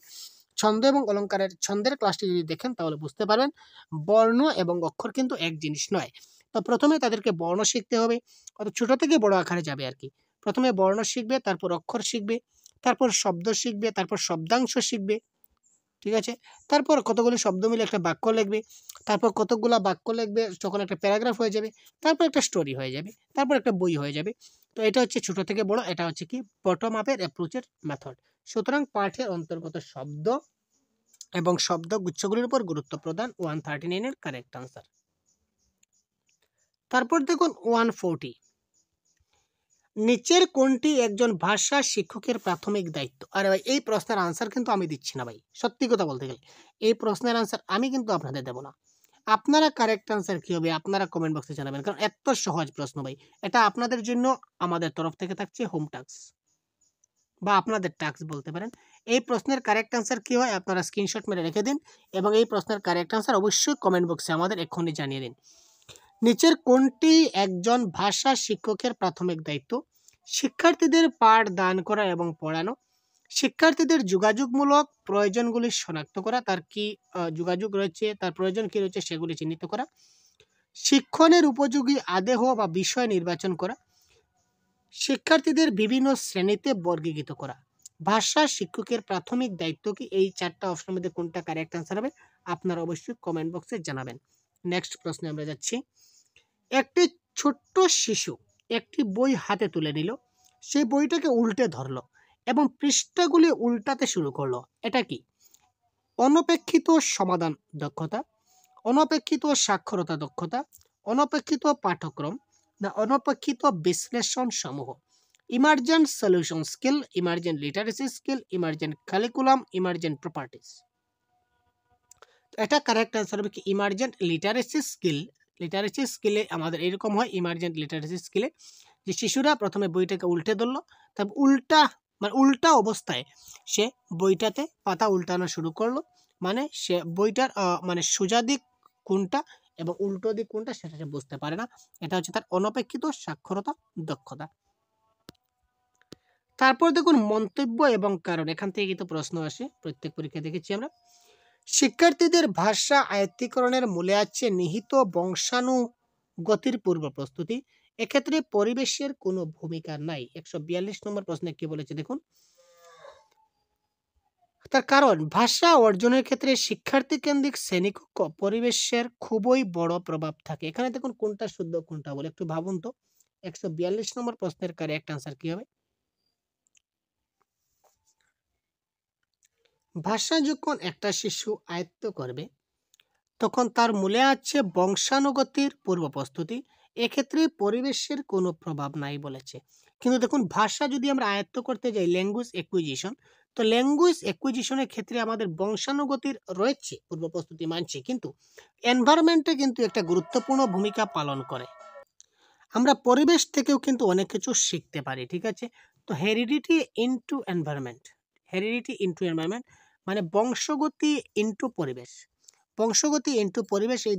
ছন্দ এবং অলঙ্কারের ছন্দের ক্লাসটি যদি দেখেন তাহলে বুঝতে পারবেন বর্ণ এবং অক্ষর কিন্তু এক জিনিস নয়। তো প্রথমে তাদেরকে বর্ণ শিখতে হবে, অত ছোট থেকে বড় আকারে যাবে আর কি। প্রথমে বর্ণ শিখবে, তারপর অক্ষর শিখবে, তারপর শব্দ শিখবে, তারপর শব্দাংশ শিখবে। ঠিক আছে, তারপর কতগুলি শব্দ মিলে একটা বাক্য লিখবে, তারপর কতগুলা বাক্য লিখবে, তখন একটা প্যারাগ্রাফ হয়ে যাবে, তারপর একটা স্টোরি হয়ে যাবে, তারপর একটা বই হয়ে যাবে। তো এটা হচ্ছে ছোট থেকে বড়, এটা হচ্ছে কি বটম আপের অ্যাপ্রোচের মেথড। সুতরাং পাঠের অন্তর্গত শব্দ এবং শব্দ গুচ্ছগুলির উপর গুরুত্ব প্রদান 139 এর কারেক্ট আনসার। তারপর দেখুন 140, নিচের কোনটি একজন ভাষা শিক্ষকের প্রাথমিক দায়িত্ব? আরে ভাই এই প্রশ্নের আনসার কিন্তু আমি দিচ্ছি না ভাই, সত্যি কথা বলতে গেলে এই প্রশ্নের আনসার আমি কিন্তু আপনাদের দেব না। আপনারা কারেক্ট আনসার কি হবে আপনারা কমেন্ট বক্সে জানাবেন, কারণ এত সহজ প্রশ্ন ভাই, এটা আপনাদের জন্য আমাদের তরফ থেকে থাকছে হোম টাস্ক বা আপনাদের টাস্ক বলতে পারেন। এই প্রশ্নের কারেক্ট আনসার কি হয় আপনারা স্ক্রিনশট মেরে রেখে দিন এবং এই প্রশ্নের কারেক্ট আনসার অবশ্যই কমেন্ট বক্সে আমাদের এক্ষুনি জানিয়ে দিন। নিচের কোনটি একজন ভাষা শিক্ষকের প্রাথমিক দায়িত্ব? শিক্ষার্থীদের পাঠ দান করা এবং পড়ানো, শিক্ষার্থীদের যোগাযোগমূলক প্রয়োজনগুলি শনাক্ত করা, তার কি যোগাযোগ রয়েছে, তার প্রয়োজন কি রয়েছে সেগুলি চিহ্নিত করা, শিক্ষণের উপযোগী আদেহ বা বিষয় নির্বাচন করা, শিক্ষার্থীদের বিভিন্ন শ্রেণীতে বর্গীকৃত করা। ভাষা শিক্ষকের প্রাথমিক দায়িত্ব কি? এই 4টা অপশনের মধ্যে কোনটা কারেক্ট অ্যান্সার হবে আপনারা অবশ্যই কমেন্ট বক্সে জানাবেন। নেক্সট প্রশ্নে আমরা যাচ্ছি। একটি ছোট্ট শিশু একটি বই হাতে তুলে নিল, সেই বইটাকে উল্টে ধরলো এবং পৃষ্ঠাগুলি উল্টাতে শুরু করলো। এটা কি? অনপেক্ষিত সমাধান দক্ষতা, অনপেক্ষিত সাক্ষরতা দক্ষতা, অনপেক্ষিত পাঠ্যক্রম না অনপেক্ষিত বিশ্লেষণ সমূহ? Emergent solution skill, emergent literacy skill, emergent curriculum, emergent properties. এটা কারেক্ট অ্যান্সার হবে কি ইমার্জেন্ট লিটারেসি স্কিল। লিটারেসি স্কিলে আমাদের এরকম হয়, ইমার্জেন্ট লিটারেসি স্কিলে যে শিশুরা প্রথমে বইটাকে উল্টে ধরলো, তারপর উল্টা অবস্থায় সে বইটাতে পাতা উল্টানো শুরু করলো, মানে সে বইটার মানে সোজা দিক কোনটা এবং উল্টো দিক কোনটা সেটা সে বুঝতে পারে না। এটা হচ্ছে তার অনপেক্ষিত সাক্ষরতা দক্ষতা। তারপর দেখুন মন্তব্য এবং কারণ, এখান থেকে কিন্তু প্রশ্ন আসে, প্রত্যেক পরীক্ষা দেখেছি আমরা। শিক্ষার্থীদের ভাষা আয়ত্তীকরণের মূলে আছে নিহিত বংশানুগতির পূর্ব প্রস্তুতি, এক্ষেত্রে পরিবেশের কোনো ভূমিকা নাই। 142 নম্বর প্রশ্নে কি বলেছে দেখুন। তার কারণ ভাষা অর্জনের ক্ষেত্রে শিক্ষার্থী কেন্দ্রিক শ্রেণীকক্ষ পরিবেশের খুবই বড় প্রভাব থাকে। এখানে দেখুন কোনটা শুদ্ধ কোনটা বলে একটু ভাবুন তো। 142 নম্বর প্রশ্নের কারেক্ট আনসার কি হবে? ভাষা যখন একটা শিশু আয়ত্ত করবে তখন তার মূলে আছে বংশানুগতির পূর্ব প্রস্তুতি, এক্ষেত্রে পরিবেশের কোনো প্রভাব নাই বলেছে। কিন্তু দেখুন ভাষা যদি আমরা আয়ত্ত করতে যাই ল্যাঙ্গুয়েজ অ্যাকুইজিশন, তো ল্যাঙ্গুয়েজ অ্যাকুইজিশনের ক্ষেত্রে আমাদের বংশানুগতির রয়েছে পূর্ব প্রস্তুতি মানছে, কিন্তু এনভায়রনমেন্টে কিন্তু একটা গুরুত্বপূর্ণ ভূমিকা পালন করে। আমরা পরিবেশ থেকেও কিন্তু অনেক কিছু শিখতে পারি, ঠিক আছে? তো heredity into environment, heredity into environment মানে বংশগতি ইনটু পরিবেশ, বংশগতি ইনটু পরিবেশ, এই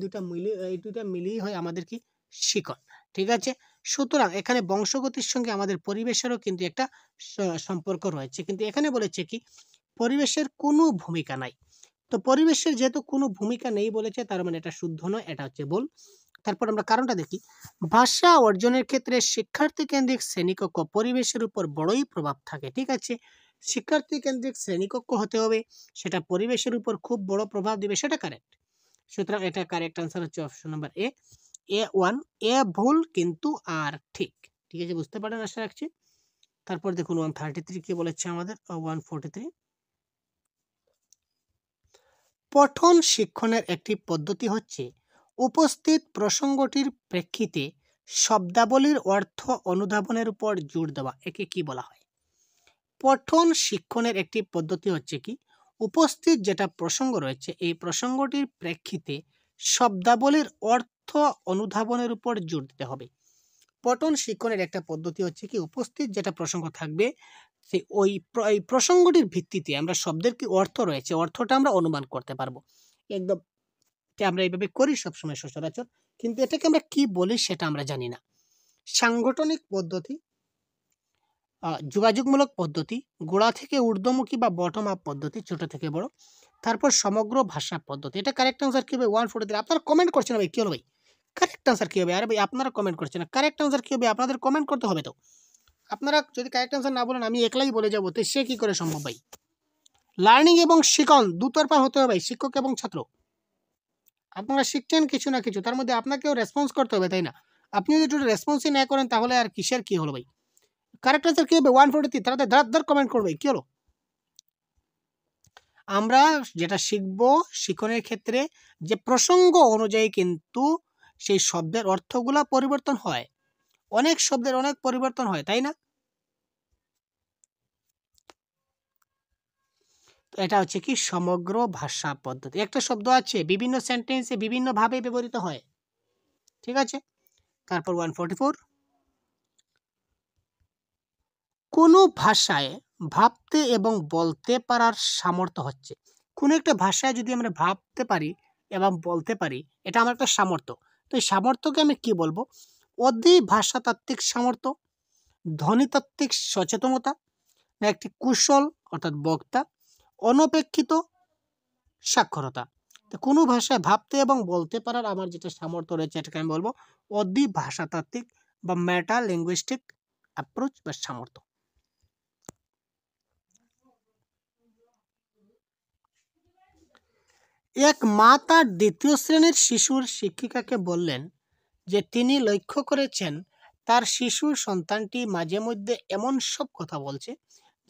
দুটা মিলিয়ে হয় আমাদের কি শিকড়, ঠিক আছে? সুতরাং এখানে বংশগতির সঙ্গে আমাদের পরিবেশেরও কিন্তু একটা সম্পর্ক রয়েছে, কিন্তু এখানে বলেছে কি পরিবেশের কোনো ভূমিকা নাই। তো পরিবেশের যেহেতু কোনো ভূমিকা নেই বলেছে, তার মানে এটা শুদ্ধ নয়, এটা হচ্ছে ভুল। তারপর আমরা কারণটা দেখি। ভাষা অর্জনের ক্ষেত্রে শিক্ষার্থী কেন্দ্রিক শ্রেণীকক্ষ পরিবেশের উপর বড়ই প্রভাব থাকে, ঠিক আছে? শিক্ষার্থী কেন্দ্রিক শ্রেণীকক্ষ হতে হবে, সেটা পরিবেশের উপর খুব বড় প্রভাব দিবে, সেটা কারেক্ট। সুতরাং এটা কারেক্ট আনসার হচ্ছে অপশন নাম্বার এ। A1 এ ভুল কিন্তু আর ঠিক, ঠিক আছে? বুঝতে পারেন আশা রাখছি। তারপর দেখুন 133 কি বলেছে আমাদের 143। পঠন শিক্ষণের একটি পদ্ধতি হচ্ছে উপস্থিত প্রসঙ্গটির প্রেক্ষিতে শব্দাবলীর অর্থ অনুধাবনের উপর জোর দেওয়া। একে কি বলা হয়? পঠন শিক্ষণের একটি পদ্ধতি হচ্ছে কি উপস্থিত যেটা প্রসঙ্গ রয়েছে এই প্রসঙ্গটির প্রেক্ষিতে শব্দাবলীর অর্থ অনুধাবনের উপর জোর দিতে হবে। পঠন শিক্ষণের একটা পদ্ধতি হচ্ছে কি উপস্থিত যেটা প্রসঙ্গ থাকবে সেই ওই প্রসঙ্গটির ভিত্তিতে আমরা শব্দের কি অর্থ রয়েছে অর্থটা আমরা অনুমান করতে পারবো। একদম আমরা এইভাবে করি সবসময় সচরাচর, কিন্তু এটাকে আমরা কি বলি সেটা আমরা জানি না। সাংগঠনিক পদ্ধতি, যোগাযোগমূলক পদ্ধতি, গোড়া থেকে ঊর্ধ্বমুখী বা বটম আপ পদ্ধতি, ছোট থেকে বড়, তারপর সমগ্র ভাষা পদ্ধতি। এটা কারেক্ট আনসার কি হবে? 143। আপনারা কমেন্ট করছেন ভাই, কি হলো ভাই? কারেক্ট আনসার কি হবে? আরে ভাই আপনারা কমেন্ট করছেন না, কারেক্ট আনসার কি হবে? আপনাদের কমেন্ট করতে হবে তো। আপনারা যদি কারেক্ট আনসার না বলেন আমি একলাই বলে যাবো, তো সে কি করে সম্ভব ভাই? লার্নিং এবং শিখন দুতরফা হতে হবে ভাই, শিক্ষক এবং ছাত্র। আপনারা শিখছেন কিছু না কিছু, তার মধ্যে আপনাকেও রেসপন্স করতে হবে, তাই না? আপনি যদি একটু রেসপন্সই না করেন তাহলে আর কিসের কি হলো ভাই? কারেক্ট আনসার কি হবে? 143। তারা ধার কমেন্ট করবে, কি হলো? আমরা যেটা শিখব শিখনের ক্ষেত্রে যে প্রসঙ্গ অনুযায়ী কিন্তু সেই শব্দের অর্থগুলা পরিবর্তন হয়, অনেক শব্দের অনেক পরিবর্তন হয়, তাই না? এটা হচ্ছে কি সমগ্র ভাষা পদ্ধতি। একটা শব্দ আছে বিভিন্ন সেন্টেন্সে বিভিন্ন ভাবে ব্যবহৃত হয়, ঠিক আছে? তারপর 144 কোনো ভাষায় ভাবতে এবং বলতে পারার সামর্থ্য হচ্ছে, কোনো একটা ভাষায় যদি আমরা ভাবতে পারি এবং বলতে পারি এটা আমার একটা সামর্থ্য। তো এই সামর্থ্যকে আমি কি বলবো? ভাষাতাত্ত্বিক সামর্থ্য, ধ্বনিতাত্ত্বিক সচেতনতা, না একটি কুশল অর্থাৎ বক্তা, অনপেক্ষিত সাক্ষরতা। তো কোনো ভাষায় ভাবতে এবং বলতে পারার আমার যেটা সামর্থ্য রয়েছে এটাকে আমি বলবো অধিভাষাতাত্ত্বিক বা মেটা লিঙ্গুইস্টিক অ্যাপ্রোচ বা সামর্থ্য। এক মা তার দ্বিতীয় শ্রেণীর শিশুর শিক্ষিকাকে বললেন যে তিনি লক্ষ্য করেছেন তার শিশু সন্তানটি মাঝে মধ্যে এমন সব কথা বলছে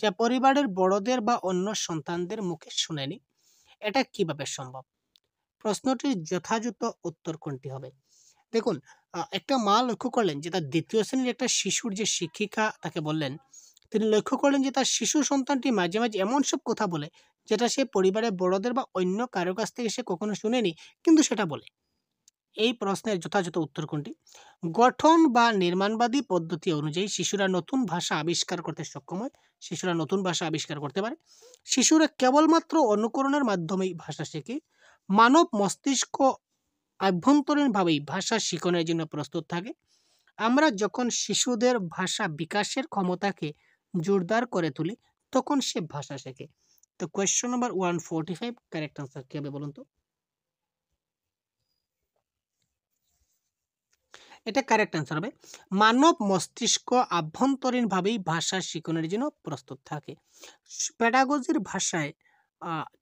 যা পরিবারের বড়দের বা অন্য সন্তানদের মুখে শুনেনি। এটা কিভাবে সম্ভব? প্রশ্নটির যথাযথ উত্তর কোনটি হবে? দেখুন, একটা মা লক্ষ্য করলেন যে তার দ্বিতীয় শ্রেণীর একটা শিশুর যে শিক্ষিকা তাকে বললেন, তিনি লক্ষ্য করলেন যে তার শিশু সন্তানটি মাঝে মাঝে এমন সব কথা বলে যেটা সে পরিবারের বড়দের বা অন্য কারো কাছ থেকে সে কখনো শুনেনি, কিন্তু সেটা বলে। এই প্রশ্নের যথাযথ উত্তর কোনটি? গঠন বা নির্মাণবাদী পদ্ধতি অনুযায়ী শিশুরা নতুন ভাষা আবিষ্কার করতে সক্ষম হয়। শিশুরা নতুন ভাষা আবিষ্কার করতে পারে। শিশুরা কেবলমাত্র অনুকরণের মাধ্যমেই ভাষা শেখে। মানব মস্তিষ্ক আভ্যন্তরীণভাবেই ভাষা শিখনের জন্য প্রস্তুত থাকে। আমরা যখন শিশুদের ভাষা বিকাশের ক্ষমতাকে জোরদার করে তুলি তখন সে ভাষা শেখে। তো কোয়েশ্চন নাম্বার 145 কারেক্ট আনসার কি হবে বলুন তো? এটা কারেক্ট আনসার হবে মানব মস্তিষ্ক আভ্যন্তরীণভাবেই ভাষা শিখনের জন্য প্রস্তুত থাকে। প্যাডাগজির ভাষায়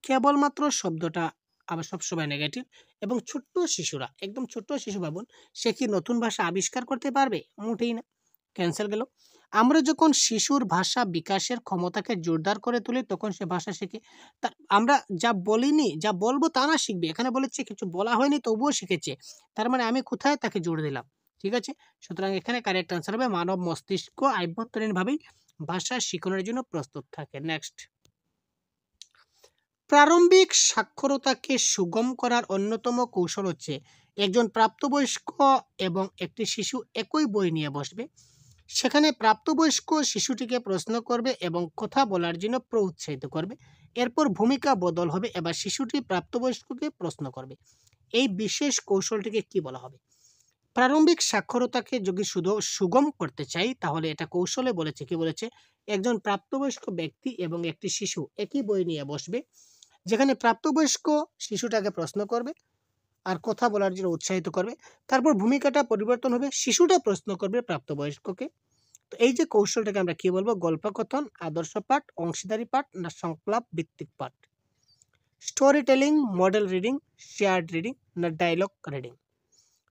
কেবলমাত্র শব্দটা আবার সবসময় নেগেটিভ, এবং ছোট্ট শিশুরা, একদম ছোট্ট শিশু ভাবুন, সে কি নতুন ভাষা আবিষ্কার করতে পারবে? মোটেই না, ক্যান্সেল গেল। আমরা যখন শিশুর ভাষা বিকাশের ক্ষমতাকে জোরদার করে তুলি তখন সে ভাষা শেখে। তা আমরা যা বলিনি, যা বলবো তা না শিখবে। এখানে বলেছে কিছু বলা হয়নি তবুও শিখেছে, তার মানে আমি কোথায় তাকে জোর দিলাম? ঠিক আছে, সুতরাং এখানে কারেক্ট আনসার হবে মানব মস্তিষ্ক আভ্যন্তরীণভাবেই ভাষা শিখনের জন্য প্রস্তুত থাকে। নেক্সট, প্রারম্ভিক সাক্ষরতাকে সুগম করার অন্যতম কৌশল হচ্ছে একজন প্রাপ্তবয়স্ক এবং একটি শিশু একই বই নিয়ে বসবে। সেখানে প্রাপ্তবয়স্ক শিশুটিকে প্রশ্ন করবে এবং কথা বলার জন্য প্রোৎসাহিত করবে। এরপর ভূমিকা বদল হবে, এবার শিশুটি প্রাপ্তবয়স্ককে প্রশ্ন করবে। এই বিশেষ কৌশলটিকে কি বলা হবে? প্রারম্ভিক সাক্ষরতাকে যদি শুধু সুগম করতে চাই তাহলে এটা কৌশলে বলেছে, কি বলেছে? একজন প্রাপ্তবয়স্ক ব্যক্তি এবং একটি শিশু একই বই নিয়ে বসবে, যেখানে প্রাপ্তবয়স্ক শিশুটাকে প্রশ্ন করবে আর কথা বলার জন্য উৎসাহিত করবে। তারপর ভূমিকাটা পরিবর্তন হবে, শিশুটা প্রশ্ন করবে প্রাপ্তবয়স্ককে। তো এই যে কৌশলটাকে আমরা কি বলবো? গল্পকথন, আদর্শ পাঠ, অংশীদারি পাঠ না সংলাপ ভিত্তিক পাঠ? Story telling, model reading, shared reading না ডায়লগ রিডিং?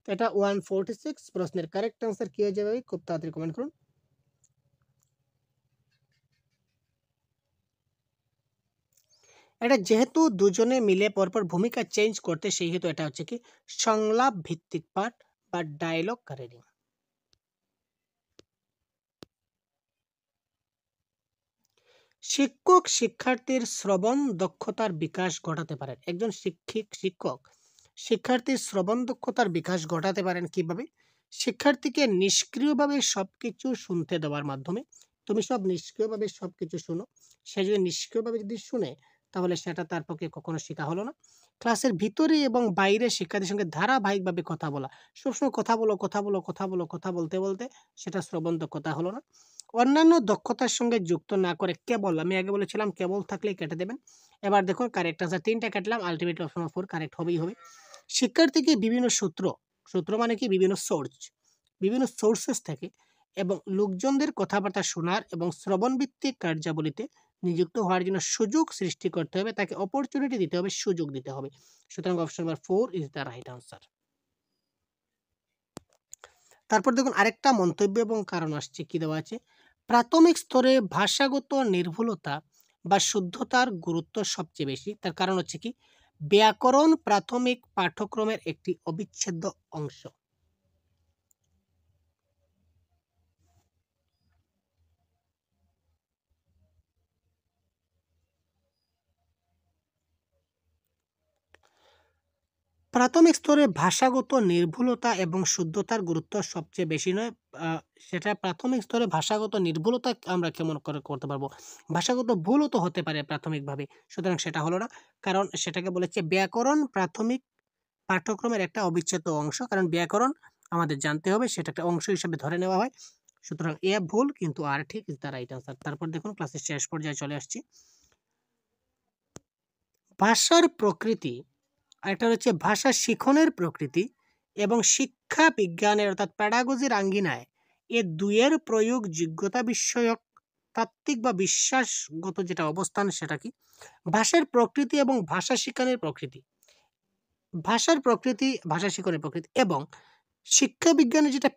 তো এটা 146 প্রশ্নের কারেক্ট আনসার কি হয়ে যাবে? খুব তাড়াতাড়ি কমেন্ট করুন। এটা যেহেতু দুজনে মিলে পরপর ভূমিকা চেঞ্জ করতে, সেই হেতু এটা হচ্ছে কি সংলাপ ভিত্তিক পাঠ বা ডায়লগ রিডিং। শিক্ষক শিক্ষার্থীর শ্রবণ দক্ষতার বিকাশ ঘটাতে পারেন। একজন শিক্ষক শিক্ষার্থীর শ্রবণ দক্ষতার বিকাশ ঘটাতে পারেন কিভাবে? শিক্ষার্থীকে নিষ্ক্রিয়ভাবে সবকিছু শুনতে দেওয়ার মাধ্যমে। তুমি সব নিষ্ক্রিয়ভাবে সবকিছু শুনো, সে যদি নিষ্ক্রিয়ভাবে যদি শুনে তাহলে সেটা তার পক্ষে কখনো শেখা হলো না। ক্লাসের ভিতরে এবং বাইরে শিক্ষার্থীর সঙ্গে ধারাবাহিকভাবে কথা বলা, সবসময় কথা বলো কথা বলো কথা বলো, কথা বলতে বলতে সেটা শ্রবণ দক্ষতা হলো না। অন্যান্য দক্ষতার সঙ্গে যুক্ত না করে কেবল, আমি আগে বলেছিলাম কেবল থাকলেই কেটে দেবেন। এবার দেখুন কারেক্ট আনসার 3টা কাটলাম, আলটিমেট অপশন 4 কারেক্ট হবেই হবে। শিক্ষার্থীকে বিভিন্ন সূত্র মানে কি বিভিন্ন বিভিন্ন সোর্সেস থেকে এবং লোকজনদের কথাবার্তা শোনার এবং শ্রবণ ভিত্তিক কার্যাবলীতে নিযুক্ত হওয়ার জন্য সুযোগ সৃষ্টি করতে হবে, তাকে অপরচুনিটি দিতে হবে, সুযোগ দিতে হবে। সুতরাং option number 4 is the right answer. তারপর দেখুন আরেকটা মন্তব্য এবং কারণ আসছে, কি দেওয়া আছে? প্রাথমিক স্তরে ভাষাগত নির্ভুলতা বা শুদ্ধতার গুরুত্ব সবচেয়ে বেশি। তার কারণ হচ্ছে কি ব্যাকরণ প্রাথমিক পাঠ্যক্রমের একটি অবিচ্ছেদ্য অংশ। প্রাথমিক স্তরে ভাষাগত নির্ভুলতা এবং শুদ্ধতার গুরুত্ব সবচেয়ে বেশি নয়। সেটা প্রাথমিক স্তরে ভাষাগত নির্ভুলতা আমরা কেমন করে করতে পারবো? ভাষাগত ভুলও তো হতে পারে প্রাথমিকভাবে, সুতরাং সেটা হলো না। কারণ সেটাকে বলেছে ব্যাকরণ প্রাথমিক পাঠ্যক্রমের একটা অবিচ্ছেদ্য অংশ, কারণ ব্যাকরণ আমাদের জানতে হবে, সেটা একটা অংশ হিসেবে ধরে নেওয়া হয়। সুতরাং এ ভুল কিন্তু আর ঠিক ইজ দ্য রাইট আনসার। তারপর দেখুন ক্লাসের শেষ পর্যায়ে চলে আসছি। ভাষার প্রকৃতি আর একটা হচ্ছে ভাষা শিখনের প্রকৃতি এবং শিক্ষা বিজ্ঞানের অর্থাৎ প্যাডাগজির আঙ্গিনায় এ দুইয়ের প্রয়োগ যোগ্যতা বিষয়ক তাত্ত্বিক বা বিশ্বাসগত যেটা অবস্থান সেটা কি? ভাষার প্রকৃতি এবং ভাষা শিক্ষণের প্রকৃতি, ভাষার প্রকৃতি, ভাষা শিক্ষণের প্রকৃতি এবং শিক্ষা বিজ্ঞানের যেটা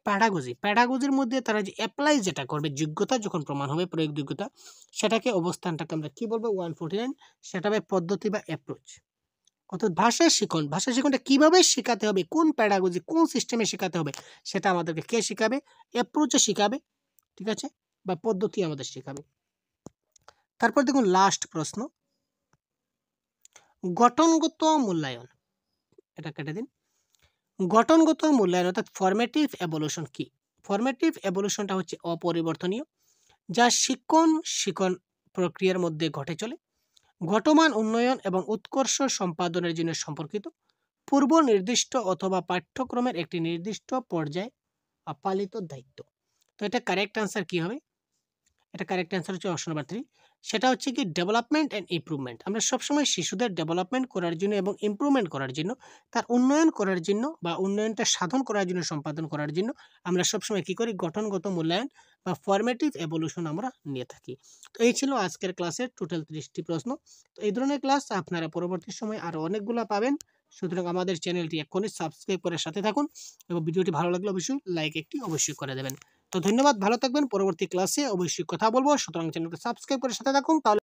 প্যাডাগজির মধ্যে তারা যে অ্যাপ্লাই যেটা করবে যোগ্যতা যখন প্রমাণ হবে প্রয়োগ যোগ্যতা, সেটাকে অবস্থানটাকে আমরা কি বলবো? 149, সেটা হবে পদ্ধতি বা অ্যাপ্রোচ। অর্থাৎ ভাষা শিখনটা কিভাবে শেখাতে হবে, কোন প্যাডাগজি কোন সিস্টেমে শেখাতে হবে, সেটা আমাদেরকে কে শেখাবে? অ্যাপ্রোচে শেখাবে, ঠিক আছে, বা পদ্ধতি আমাদের শেখাবে। তারপর দেখুন লাস্ট প্রশ্ন, গঠনগত মূল্যায়ন, এটা কেটে দিন। গঠনগত মূল্যায়ন অর্থাৎ ফরমেটিভ এভলিউশন কি? ফরমেটিভ এভলিউশনটা হচ্ছে অপরিবর্তনীয়, যা শিক্ষণ প্রক্রিয়ার মধ্যে ঘটে চলে, ঘটমান উন্নয়ন এবং উৎকর্ষ সম্পাদনের জন্য সম্পর্কিত, পূর্ব নির্দিষ্ট অথবা পাঠ্যক্রমের একটি নির্দিষ্ট পর্যায়ে পালিত দায়িত্ব। তো এটা কারেক্ট আনসার কি হবে? এটা কারেক্ট অ্যান্সার হচ্ছে অপশন নাম্বার 3, সেটা হচ্ছে কি ডেভেলপমেন্ট অ্যান্ড ইমপ্রুভমেন্ট। আমরা সবসময় শিশুদের ডেভেলপমেন্ট করার জন্য এবং ইমপ্রুভমেন্ট করার জন্য, তার উন্নয়ন করার জন্য বা উন্নয়নটা সাধন করার জন্য, সম্পাদন করার জন্য আমরা সবসময় কী করি? গঠনগত মূল্যায়ন বা ফরমেটিভ এভলিউশন আমরা নিয়ে থাকি। তো এই ছিল আজকের ক্লাসের টোটাল 30টি প্রশ্ন। তো এই ধরনের ক্লাস আপনারা পরবর্তী সময় আরও অনেকগুলো পাবেন, সুতরাং আমাদের চ্যানেলটি এখনই সাবস্ক্রাইব করে সাথে থাকুন এবং ভিডিওটি ভালো লাগলে অবশ্যই লাইক একটি অবশ্যই করে দেবেন। তো ধন্যবাদ, ভালো থাকবেন, পরবর্তী ক্লাসে অবশ্যই কথা বলবো, সুতরাং চ্যানেলকে সাবস্ক্রাইব করে সাথে থাকুন। তাহলে